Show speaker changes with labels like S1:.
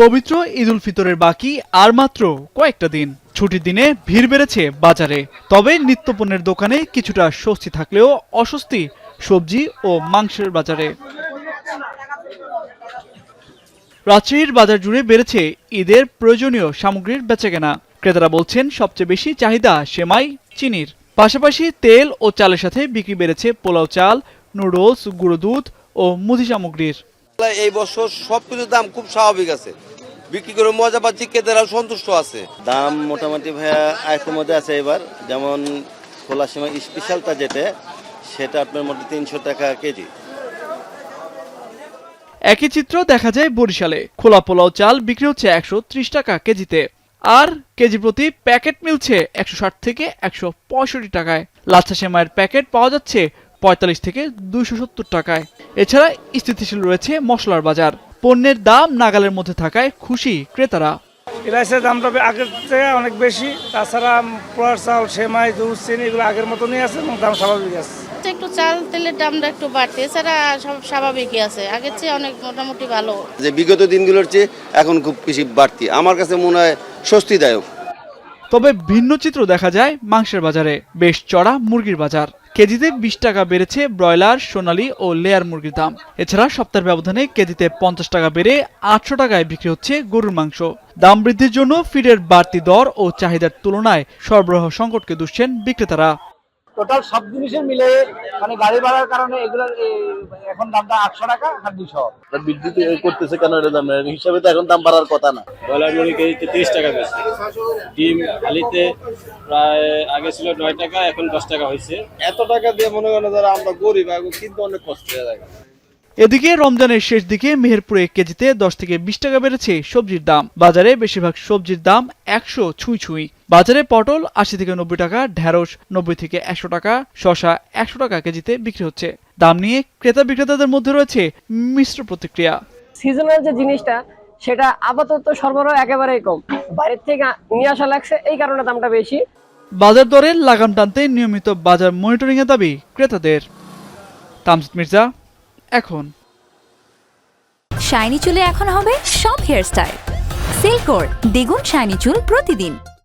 S1: পবিত্র ঈদ উল ফিতরের বাকি আর মাত্র কয়েকটা দিন। ছুটির দিনে ভিড় বেড়েছে বাজারে। তবে নিত্যপণ্যের দোকানে কিছুটা স্বস্তি থাকলেও অস্বস্তি সবজি ও মাংসের বাজারে। রাজশাহীর বাজার জুড়ে বেড়েছে ঈদের প্রয়োজনীয় সামগ্রীর বেচাকেনা। ক্রেতারা বলছেন সবচেয়ে বেশি চাহিদা সেমাই, চিনির। পাশাপাশি তেল ও চালের সাথে বিক্রি বেড়েছে পোলাও চাল, নুডলস, গুঁড়ো দুধ ও মুদি সামগ্রীর।
S2: এই বছর সবকিছুর দাম খুব স্বাভাবিক আছে, বিক্রি করে মজা পাচ্ছি, ক্রেতারাও সন্তুষ্ট আছে।
S3: দাম মোটামুটি ভাইয়া আয়ত্তের মধ্যে আছে। এবার যেমন খোলা সময় স্পেশালটা সেটা আপনার মধ্যে 300 টাকা কেজি।
S1: একই চিত্র দেখা যায় বরিশালে। খোলা পোলাও চাল বিক্রি হচ্ছে 130 টাকা কেজিতে, আর কেজি প্রতি প্যাকেট মিলছে 160 থেকে 165 টাকায়। লাচ্ছা সেমাইয়ের প্যাকেট পাওয়া যাচ্ছে 45 থেকে 270 টাকায়। এছাড়া স্থিতিশীল রয়েছে মশলার বাজার। পণ্যের দাম নাগালের মধ্যে থাকায় খুশি ক্রেতারা।
S4: ইলাইচের দামটা আগের থেকে অনেক বেশি। তাছাড়া পোলার চাল, সেমাই, দুধ, চিনি এগুলো আগের মতনই আছে এবং দাম স্বাভাবিক আছে।
S5: একটু চাল তেলের দামটা একটু বাড়তে, এছাড়া সব স্বাভাবিকই আছে, আগের চেয়ে অনেক মোটামুটি ভালো।
S2: যে বিগত দিনগুলোর চেয়ে এখন খুব বেশি বাড়তি, আমার কাছে মনে হয় স্বস্তিদায়ক।
S1: তবে ভিন্ন চিত্র দেখা যায় মাংসের বাজারে। বেশ চড়া মুরগির বাজার। কেজিতে 20 টাকা বেড়েছে ব্রয়লার, সোনালী ও লেয়ার মুরগির দাম। এছাড়া সপ্তাহের ব্যবধানে কেজিতে 50 টাকা বেড়ে 800 টাকায় বিক্রি হচ্ছে গরুর মাংস। দাম বৃদ্ধির জন্য ফিডের বাড়তি দর ও চাহিদার তুলনায় সরবরাহ সংকটকে দুষছেন বিক্রেতারা।
S6: টোটাল সব জিনিসের মিলে মানে গাড়ি ভাড়ার কারণে এগুলো এখন দামটা 800 টাকা আর 200।
S3: বিদ্যুৎ করতেছে কেন এটা দাম হিসাবে তো এখন দাম বাড়ার কথা না।
S7: ব্রয়লার মুরগি কেজিতে 30 টাকা বেশি। ডিম আলিতে প্রায় আগে ছিল 9 টাকা, এখন 10 টাকা হয়েছে।
S2: এত টাকা দিয়ে মনে করেন যারা আমরা গরিব কিন্তু অনেক কষ্ট হয়ে যায়।
S1: এদিকে রমজানের শেষ দিকে মেহেরপুরে কেজিতে 10 থেকে 20 টাকা বেড়েছে সবজির দাম। বাজারে বেশিরভাগ সবজির দাম 100 ছুঁই। বাজারে পটল 80 থেকে 90 টাকা, ঢেঁড়স 90 থেকে 100 টাকা, শসা 100 টাকা কেজিতে বিক্রি হচ্ছে। দাম নিয়ে ক্রেতা বিক্রেতাদের মধ্যে রয়েছে মিশ্র প্রতিক্রিয়া।
S8: সিজনাল যে জিনিসটা সেটা আপাতত সরবরাহ একেবারেই কম, বাইরের থেকে নিয়ে আসা লাগছে, এই কারণে দামটা বেশি।
S1: বাজার দরের লাগাম টানতে নিয়মিত বাজার মনিটরিং এর দাবি ক্রেতাদের। তামজিদ মির্জা, এখন।
S9: শাইনি চুলে এখন হবে সব হেয়ার স্টাইল। সিল্কোর দ্বিগুণ শাইনি চুল প্রতিদিন।